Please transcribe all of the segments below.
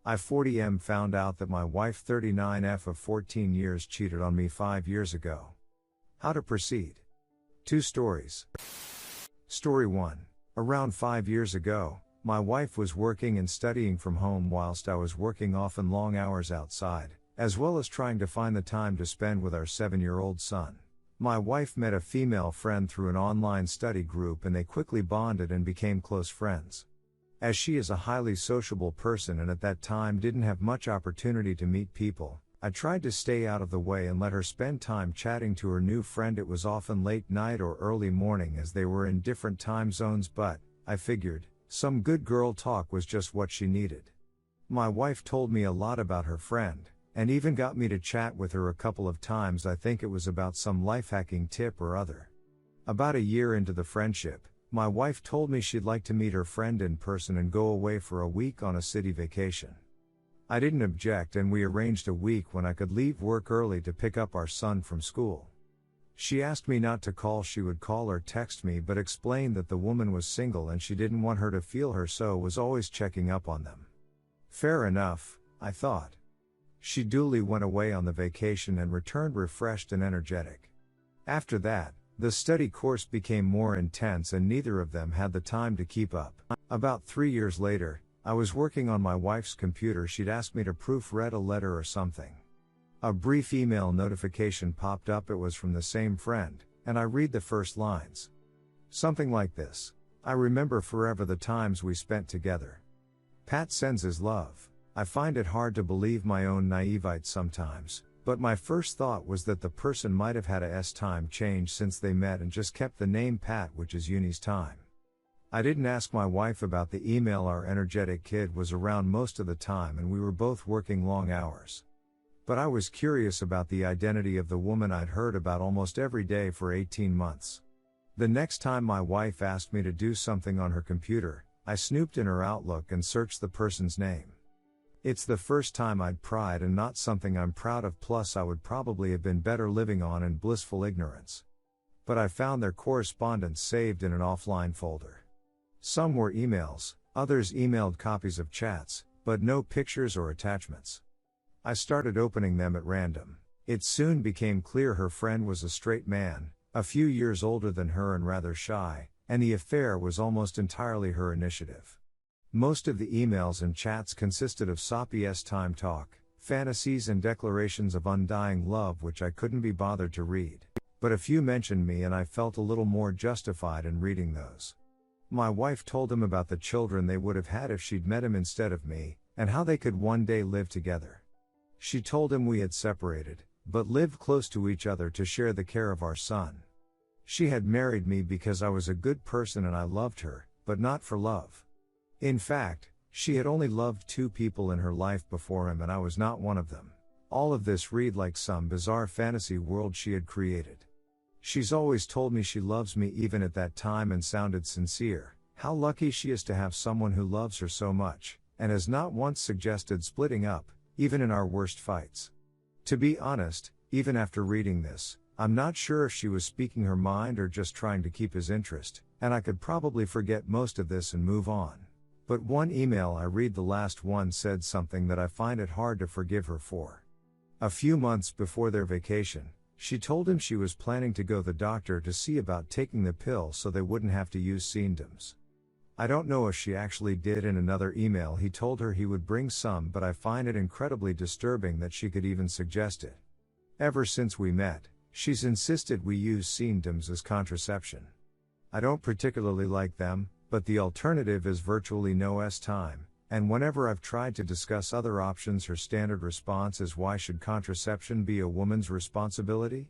I 40M found out that my wife 39F of 14 years cheated on me 5 years ago. How to proceed? 2 stories. Story 1. Around 5 years ago, my wife was working and studying from home whilst I was working often long hours outside, as well as trying to find the time to spend with our 7-year-old son. My wife met a female friend through an online study group and they quickly bonded and became close friends. As she is a highly sociable person and at that time didn't have much opportunity to meet people, I tried to stay out of the way and let her spend time chatting to her new friend. It was often late night or early morning as they were in different time zones, but, I figured, some good girl talk was just what she needed. My wife told me a lot about her friend, and even got me to chat with her a couple of times. I think it was about some life-hacking tip or other. About a year into the friendship, my wife told me she'd like to meet her friend in person and go away for a week on a city vacation. I didn't object and we arranged a week when I could leave work early to pick up our son from school. She asked me not to call. She would call or text me but explained that the woman was single and she didn't want her to feel her, so was always checking up on them. Fair enough, I thought. She duly went away on the vacation and returned refreshed and energetic. After that, the study course became more intense and neither of them had the time to keep up. About 3 years later, I was working on my wife's computer. She'd asked me to proofread a letter or something. A brief email notification popped up. It was from the same friend, and I read the first lines. Something like this: I remember forever the times we spent together. Pat sends his love. I find it hard to believe my own naivete sometimes, but my first thought was that the person might have had a time change since they met and just kept the name Pat, which is Uni's time. I didn't ask my wife about the email. Our energetic kid was around most of the time and we were both working long hours. But I was curious about the identity of the woman I'd heard about almost every day for 18 months. The next time my wife asked me to do something on her computer, I snooped in her Outlook and searched the person's name. It's the first time I'd pried and not something I'm proud of, plus I would probably have been better living on in blissful ignorance. But I found their correspondence saved in an offline folder. Some were emails, others emailed copies of chats, but no pictures or attachments. I started opening them at random. It soon became clear her friend was a straight man, a few years older than her and rather shy, and the affair was almost entirely her initiative. Most of the emails and chats consisted of soppy time talk, fantasies and declarations of undying love which I couldn't be bothered to read. But a few mentioned me and I felt a little more justified in reading those. My wife told him about the children they would have had if she'd met him instead of me, and how they could one day live together. She told him we had separated, but lived close to each other to share the care of our son. She had married me because I was a good person and I loved her, but not for love. In fact, she had only loved 2 people in her life before him and I was not one of them. All of this read like some bizarre fantasy world she had created. She's always told me she loves me even at that time and sounded sincere, how lucky she is to have someone who loves her so much, and has not once suggested splitting up, even in our worst fights. To be honest, even after reading this, I'm not sure if she was speaking her mind or just trying to keep his interest, and I could probably forget most of this and move on. But one email I read, the last one, said something that I find it hard to forgive her for. A few months before their vacation, she told him she was planning to go to the doctor to see about taking the pill so they wouldn't have to use condoms. I don't know if she actually did. In another email he told her he would bring some, but I find it incredibly disturbing that she could even suggest it. Ever since we met, she's insisted we use condoms as contraception. I don't particularly like them, but the alternative is virtually no time, and whenever I've tried to discuss other options her standard response is, why should contraception be a woman's responsibility?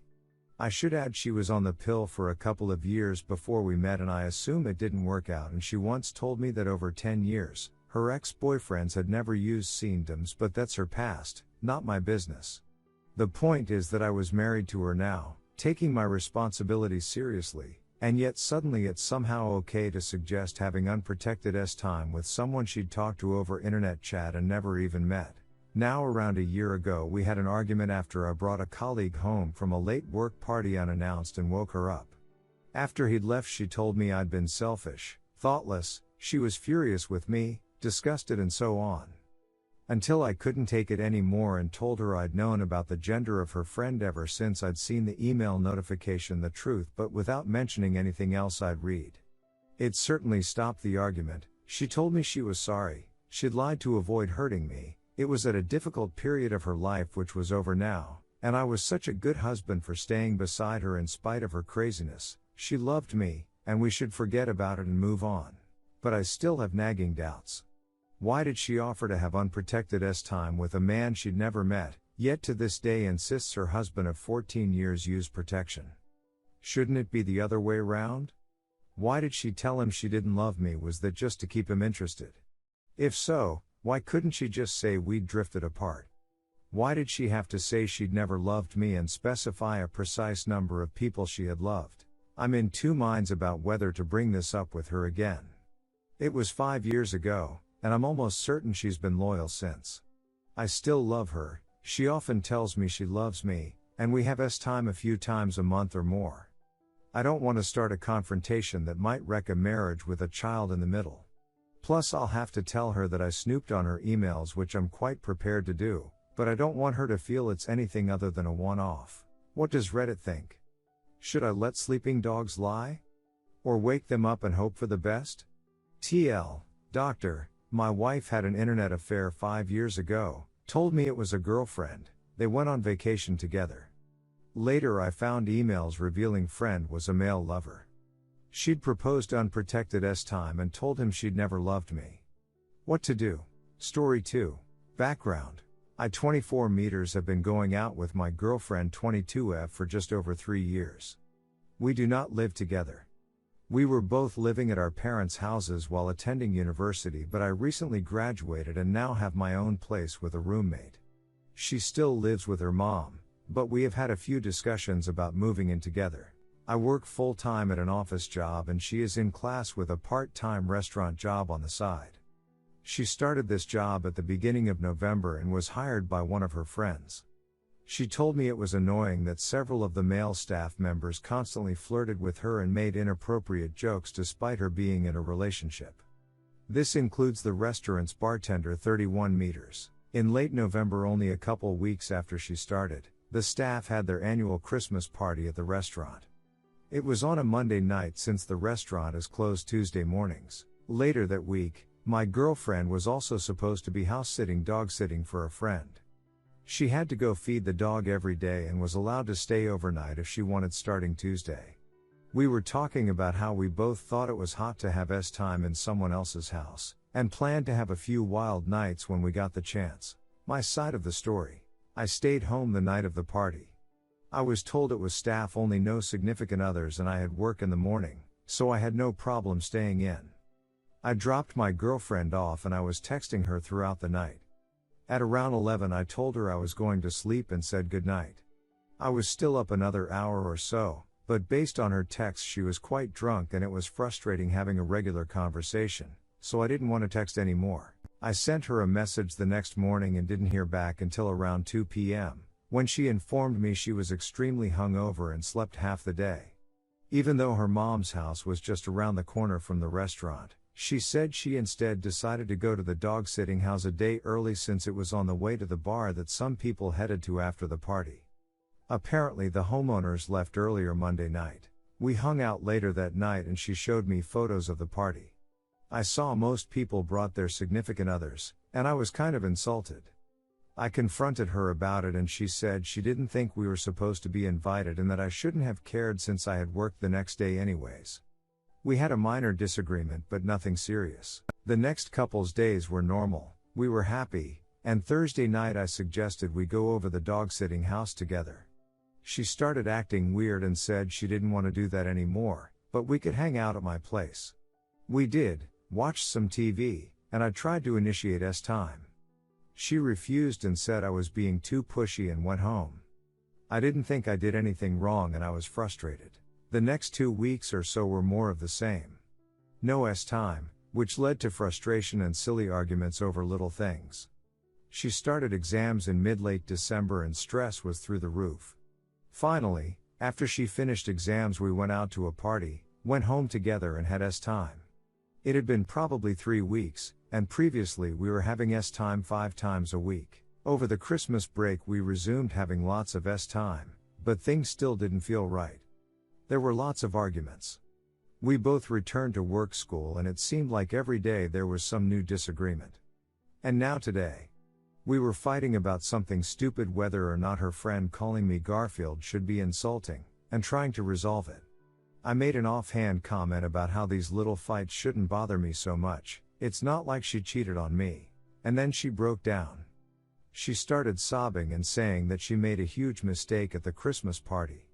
I should add she was on the pill for a couple of years before we met and I assume it didn't work out, and she once told me that over 10 years, her ex-boyfriends had never used condoms, but that's her past, not my business. The point is that I was married to her now, taking my responsibilities seriously, and yet suddenly it's somehow okay to suggest having unprotected time with someone she'd talked to over internet chat and never even met. Now around a year ago we had an argument after I brought a colleague home from a late work party unannounced and woke her up. After he'd left she told me I'd been selfish, thoughtless, she was furious with me, disgusted and so on. Until I couldn't take it anymore and told her I'd known about the gender of her friend ever since I'd seen the email notification, the truth, but without mentioning anything else I'd read. It certainly stopped the argument. She told me she was sorry, she'd lied to avoid hurting me, it was at a difficult period of her life which was over now, and I was such a good husband for staying beside her in spite of her craziness. She loved me, and we should forget about it and move on. But I still have nagging doubts. Why did she offer to have unprotected time with a man she'd never met, yet to this day insists her husband of 14 years used protection? Shouldn't it be the other way round? Why did she tell him she didn't love me? Was that just to keep him interested? If so, why couldn't she just say we'd drifted apart? Why did she have to say she'd never loved me and specify a precise number of people she had loved? I'm in two minds about whether to bring this up with her again. It was 5 years ago, and I'm almost certain she's been loyal since. I still love her, she often tells me she loves me, and we have time a few times a month or more. I don't want to start a confrontation that might wreck a marriage with a child in the middle. Plus I'll have to tell her that I snooped on her emails, which I'm quite prepared to do, but I don't want her to feel it's anything other than a one-off. What does Reddit think? Should I let sleeping dogs lie? Or wake them up and hope for the best? TL, Doctor, my wife had an internet affair 5 years ago, told me it was a girlfriend, they went on vacation together. Later I found emails revealing friend was a male lover. She'd proposed unprotected time and told him she'd never loved me. What to do? Story 2. Background. I 24 meters have been going out with my girlfriend 22F for just over 3 years. We do not live together. We were both living at our parents' houses while attending university, but I recently graduated and now have my own place with a roommate. She still lives with her mom, but we have had a few discussions about moving in together. I work full-time at an office job and she is in class with a part-time restaurant job on the side. She started this job at the beginning of November and was hired by one of her friends. She told me it was annoying that several of the male staff members constantly flirted with her and made inappropriate jokes despite her being in a relationship. This includes the restaurant's bartender 31 meters. In late November, only a couple weeks after she started, the staff had their annual Christmas party at the restaurant. It was on a Monday night since the restaurant is closed Tuesday mornings. Later that week, my girlfriend was also supposed to be house-sitting, dog-sitting for a friend. She had to go feed the dog every day and was allowed to stay overnight if she wanted starting Tuesday. We were talking about how we both thought it was hot to have time in someone else's house, and planned to have a few wild nights when we got the chance. My side of the story. I stayed home the night of the party. I was told it was staff only, no significant others, and I had work in the morning, so I had no problem staying in. I dropped my girlfriend off and I was texting her throughout the night. At around 11 I told her I was going to sleep and said goodnight. I was still up another hour or so, but based on her text she was quite drunk and it was frustrating having a regular conversation, so I didn't want to text anymore. I sent her a message the next morning and didn't hear back until around 2 p.m, when she informed me she was extremely hungover and slept half the day. Even though her mom's house was just around the corner from the restaurant, she said she instead decided to go to the dog-sitting house a day early since it was on the way to the bar that some people headed to after the party. Apparently the homeowners left earlier Monday night. We hung out later that night and she showed me photos of the party. I saw most people brought their significant others, and I was kind of insulted. I confronted her about it and she said she didn't think we were supposed to be invited and that I shouldn't have cared since I had worked the next day anyways. We had a minor disagreement but nothing serious. The next couple's days were normal, we were happy, and Thursday night I suggested we go over the dog-sitting house together. She started acting weird and said she didn't want to do that anymore, but we could hang out at my place. We did, watched some TV, and I tried to initiate time. She refused and said I was being too pushy and went home. I didn't think I did anything wrong and I was frustrated. The next 2 weeks or so were more of the same. No time, which led to frustration and silly arguments over little things. She started exams in mid-late December and stress was through the roof. Finally, after she finished exams we went out to a party, went home together and had time. It had been probably 3 weeks, and previously we were having S-time 5 times a week. Over the Christmas break we resumed having lots of S-time, but things still didn't feel right. There were lots of arguments. We both returned to work school and it seemed like every day there was some new disagreement. And now today. We were fighting about something stupid, whether or not her friend calling me Garfield should be insulting, and trying to resolve it. I made an offhand comment about how these little fights shouldn't bother me so much, it's not like she cheated on me. And then she broke down. She started sobbing and saying that she made a huge mistake at the Christmas party.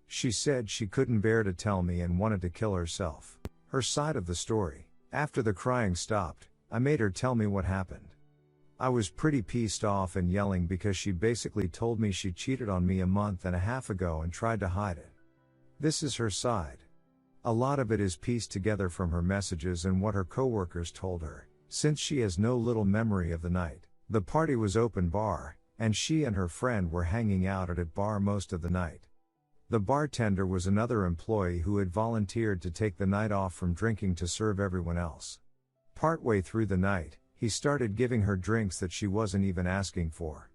She said she couldn't bear to tell me and wanted to kill herself. Her side of the story. After the crying stopped, I made her tell me what happened. I was pretty pissed off and yelling because she basically told me she cheated on me a month and a half ago and tried to hide it. This is her side. A lot of it is pieced together from her messages and what her coworkers told her, since she has no little memory of the night. The party was open bar, and she and her friend were hanging out at a bar most of the night. The bartender was another employee who had volunteered to take the night off from drinking to serve everyone else. Partway through the night, he started giving her drinks that she wasn't even asking for.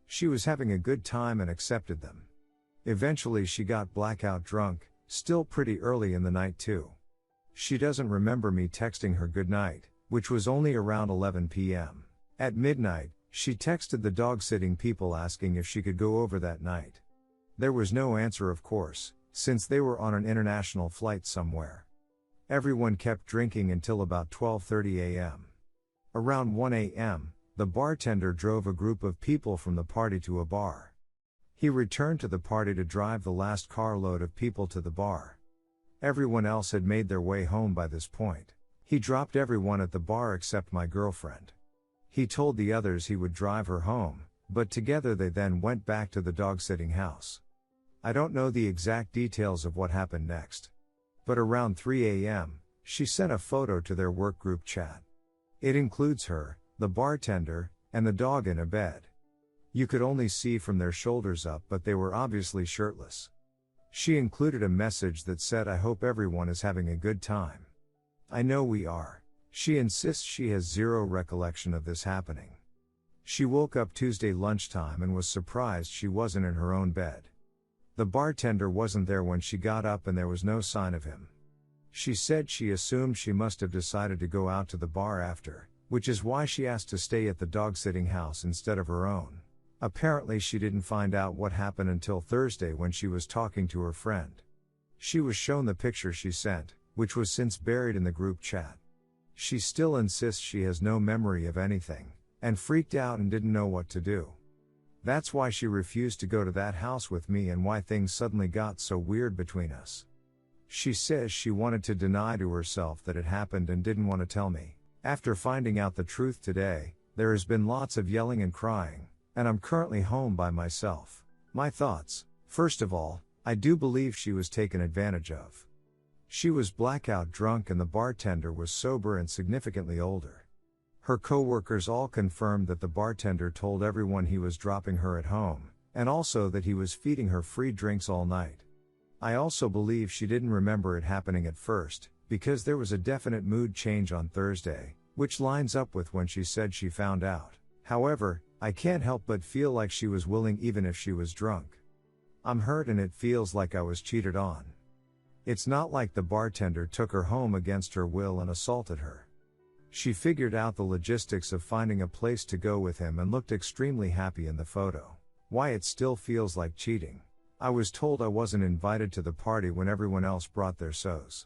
She was having a good time and accepted them. Eventually she got blackout drunk, still pretty early in the night too. She doesn't remember me texting her good night, which was only around 11 p.m. At midnight, she texted the dog-sitting people asking if she could go over that night. There was no answer, of course, since they were on an international flight somewhere. Everyone kept drinking until about 12:30 a.m. Around 1 a.m., the bartender drove a group of people from the party to a bar. He returned to the party to drive the last carload of people to the bar. Everyone else had made their way home by this point. He dropped everyone at the bar except my girlfriend. He told the others he would drive her home, but together they then went back to the dog-sitting house. I don't know the exact details of what happened next. But around 3 a.m., she sent a photo to their work group chat. It includes her, the bartender, and the dog in a bed. You could only see from their shoulders up, but they were obviously shirtless. She included a message that said, "I hope everyone is having a good time." I know we are. She insists she has zero recollection of this happening. She woke up Tuesday lunchtime and was surprised she wasn't in her own bed. The bartender wasn't there when she got up and there was no sign of him. She said she assumed she must have decided to go out to the bar after, which is why she asked to stay at the dog-sitting house instead of her own. Apparently she didn't find out what happened until Thursday when she was talking to her friend. She was shown the picture she sent, which was since buried in the group chat. She still insists she has no memory of anything, and freaked out and didn't know what to do. That's why she refused to go to that house with me and why things suddenly got so weird between us. She says she wanted to deny to herself that it happened and didn't want to tell me. After finding out the truth today, there has been lots of yelling and crying, and I'm currently home by myself. My thoughts: first of all, I do believe she was taken advantage of. She was blackout drunk and the bartender was sober and significantly older. Her co-workers all confirmed that the bartender told everyone he was dropping her at home, and also that he was feeding her free drinks all night. I also believe she didn't remember it happening at first, because there was a definite mood change on Thursday, which lines up with when she said she found out. However, I can't help but feel like she was willing even if she was drunk. I'm hurt and it feels like I was cheated on. It's not like the bartender took her home against her will and assaulted her. She figured out the logistics of finding a place to go with him and looked extremely happy in the photo. Why it still feels like cheating. I was told I wasn't invited to the party when everyone else brought their so's.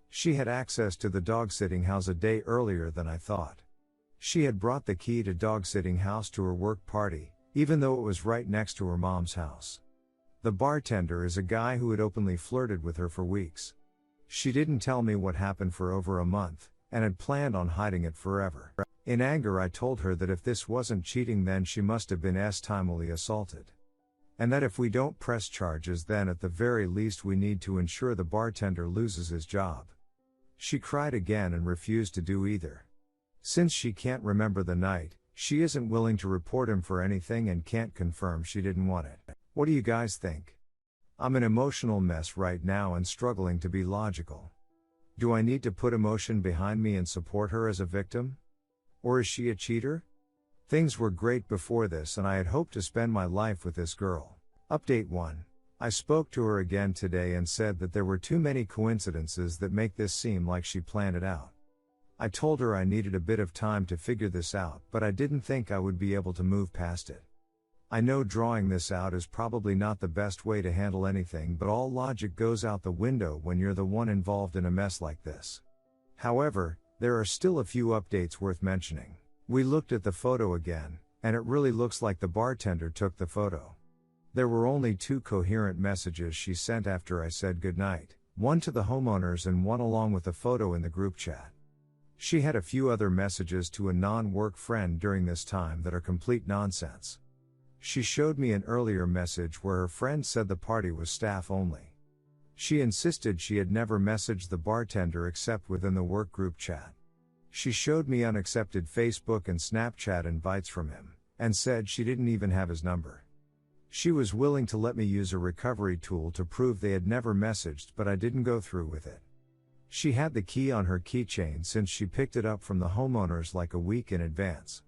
She had access to the dog-sitting house a day earlier than I thought. She had brought the key to dog-sitting house to her work party, even though it was right next to her mom's house. The bartender is a guy who had openly flirted with her for weeks. She didn't tell me what happened for over a month, and had planned on hiding it forever. In anger I told her that if this wasn't cheating then she must have been timely assaulted. And that if we don't press charges then at the very least we need to ensure the bartender loses his job. She cried again and refused to do either. Since she can't remember the night, she isn't willing to report him for anything and can't confirm she didn't want it. What do you guys think? I'm an emotional mess right now and struggling to be logical. Do I need to put emotion behind me and support her as a victim? Or is she a cheater? Things were great before this and I had hoped to spend my life with this girl. Update 1. I spoke to her again today and said that there were too many coincidences that make this seem like she planned it out. I told her I needed a bit of time to figure this out, but I didn't think I would be able to move past it. I know drawing this out is probably not the best way to handle anything, but all logic goes out the window when you're the one involved in a mess like this. However, there are still a few updates worth mentioning. We looked at the photo again, and it really looks like the bartender took the photo. There were only 2 coherent messages she sent after I said goodnight, one to the homeowners and one along with the photo in the group chat. She had a few other messages to a non-work friend during this time that are complete nonsense. She showed me an earlier message where her friend said the party was staff only. She insisted she had never messaged the bartender except within the work group chat. She showed me unaccepted Facebook and Snapchat invites from him, and said she didn't even have his number. She was willing to let me use a recovery tool to prove they had never messaged, but I didn't go through with it. She had the key on her keychain since she picked it up from the homeowners like a week in advance.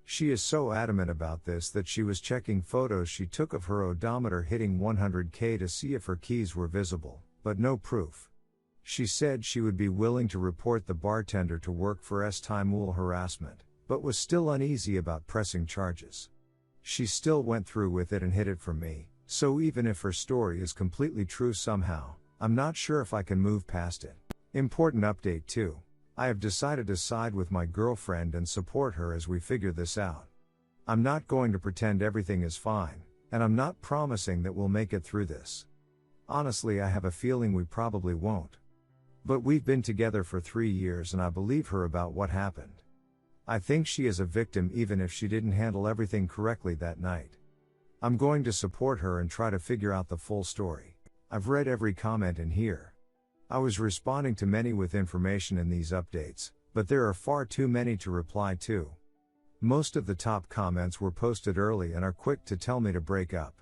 She is so adamant about this that she was checking photos she took of her odometer hitting 100k to see if her keys were visible, but no proof. She said she would be willing to report the bartender to work for time harassment, but was still uneasy about pressing charges. She still went through with it and hid it from me, so even if her story is completely true somehow, I'm not sure if I can move past it. Important update 2. I have decided to side with my girlfriend and support her as we figure this out. I'm not going to pretend everything is fine, and I'm not promising that we'll make it through this. Honestly, I have a feeling we probably won't. But we've been together for 3 years and I believe her about what happened. I think she is a victim even if she didn't handle everything correctly that night. I'm going to support her and try to figure out the full story. I've read every comment in here. I was responding to many with information in these updates, but there are far too many to reply to. Most of the top comments were posted early and are quick to tell me to break up.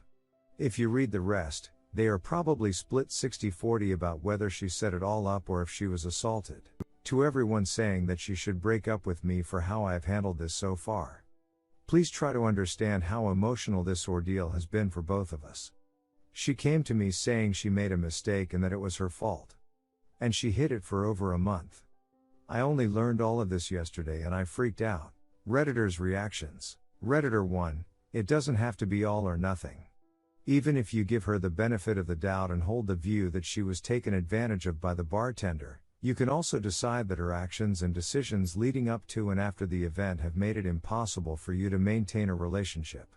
If you read the rest, they are probably split 60-40 about whether she set it all up or if she was assaulted. To everyone saying that she should break up with me for how I have handled this so far. Please try to understand how emotional this ordeal has been for both of us. She came to me saying she made a mistake and that it was her fault. And she hid it for over a month. I only learned all of this yesterday and I freaked out. Redditors' reactions. Redditor 1, it doesn't have to be all or nothing. Even if you give her the benefit of the doubt and hold the view that she was taken advantage of by the bartender, you can also decide that her actions and decisions leading up to and after the event have made it impossible for you to maintain a relationship.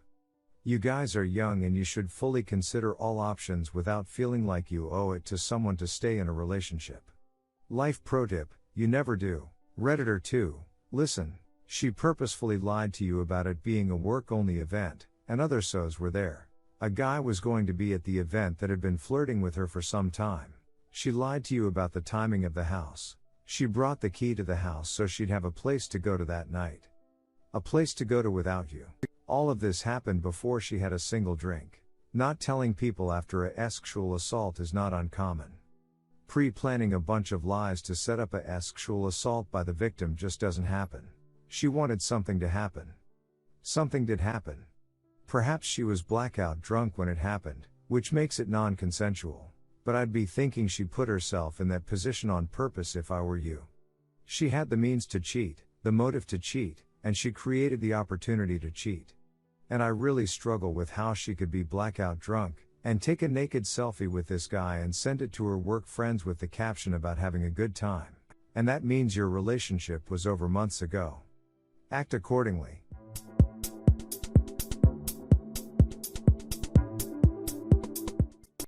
You guys are young and you should fully consider all options without feeling like you owe it to someone to stay in a relationship. Life pro tip, you never do. Redditor 2, listen, she purposefully lied to you about it being a work-only event, and other so's were there. A guy was going to be at the event that had been flirting with her for some time. She lied to you about the timing of the house. She brought the key to the house so she'd have a place to go to that night. A place to go to without you. All of this happened before she had a single drink. Not telling people after a sexual assault is not uncommon. Pre-planning a bunch of lies to set up a sexual assault by the victim just doesn't happen. She wanted something to happen. Something did happen. Perhaps she was blackout drunk when it happened, which makes it non-consensual. But I'd be thinking she put herself in that position on purpose if I were you. She had the means to cheat, the motive to cheat, and she created the opportunity to cheat. And I really struggle with how she could be blackout drunk, and take a naked selfie with this guy and send it to her work friends with the caption about having a good time. And that means your relationship was over months ago. Act accordingly.